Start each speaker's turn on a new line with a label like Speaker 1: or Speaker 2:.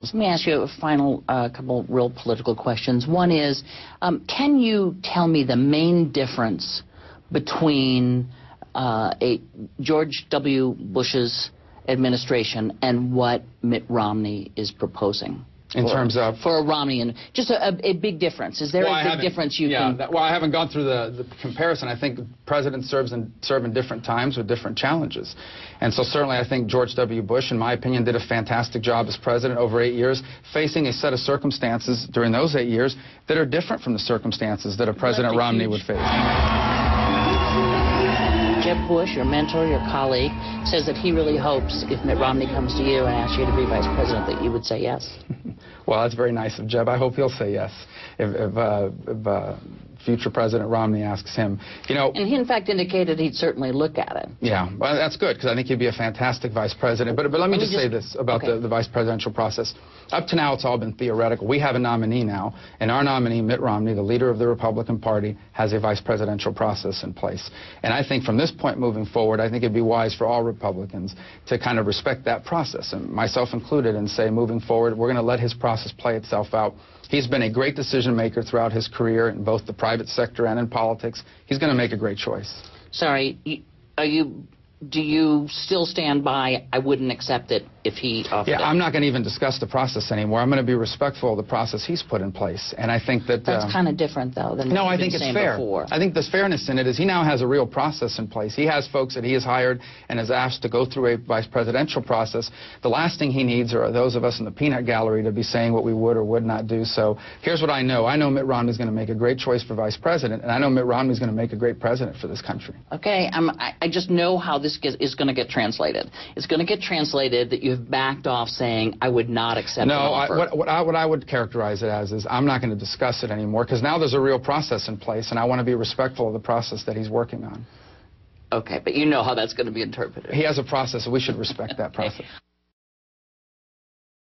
Speaker 1: Let me ask you a final couple real political questions. One is, can you tell me the main difference between George W. Bush's administration and what Mitt Romney is proposing?
Speaker 2: In terms of?
Speaker 1: For Romney, and just a big difference. Is there a big difference you can...
Speaker 2: Well, I haven't gone through the comparison. I think presidents serve in different times with different challenges. And so certainly I think George W. Bush, in my opinion, did a fantastic job as president over 8 years, facing a set of circumstances during those 8 years that are different from the circumstances that a President Romney would face.
Speaker 1: Jeb Bush, your mentor, your colleague, says that he really hopes if Mitt Romney comes to you and asks you to be vice president that you would say yes.
Speaker 2: Well, that's very nice of Jeb. I hope he'll say yes if future President Romney asks him. You know,
Speaker 1: and he, in fact, indicated he'd certainly look at it.
Speaker 2: Yeah, well, that's good, because I think he'd be a fantastic vice president. But let me just say this about the vice presidential process. Up to now, it's all been theoretical. We have a nominee now, and our nominee, Mitt Romney, the leader of the Republican Party, has a vice presidential process in place. And I think from this point moving forward, I think it'd be wise for all Republicans to kind of respect that process, and myself included, and say, moving forward, we're going to let his process play itself out. He's been a great decision maker throughout his career in both the private sector and in politics. He's going to make a great choice.
Speaker 1: Sorry, do you still stand by I wouldn't accept it if he offered it?
Speaker 2: I'm not going to even discuss the process anymore. I'm going to be respectful of the process he's put in place. And I think that...
Speaker 1: That's kind of different, though, than
Speaker 2: no, I think it's fair.
Speaker 1: Before.
Speaker 2: I think there's fairness in it is he now has a real process in place. He has folks that he has hired and has asked to go through a vice presidential process. The last thing he needs are those of us in the peanut gallery to be saying what we would or would not do. So here's what I know. I know Mitt Romney's going to make a great choice for vice president, and I know Mitt Romney's going to make a great president for this country.
Speaker 1: Okay, I just know how this is going to get translated. It's going to get translated that you've backed off saying, I would not accept an offer.
Speaker 2: What I would characterize it as is I'm not going to discuss it anymore, because now there's a real process in place, and I want to be respectful of the process that he's working on.
Speaker 1: Okay, but you know how that's going to be interpreted.
Speaker 2: He has a process, and we should respect that process.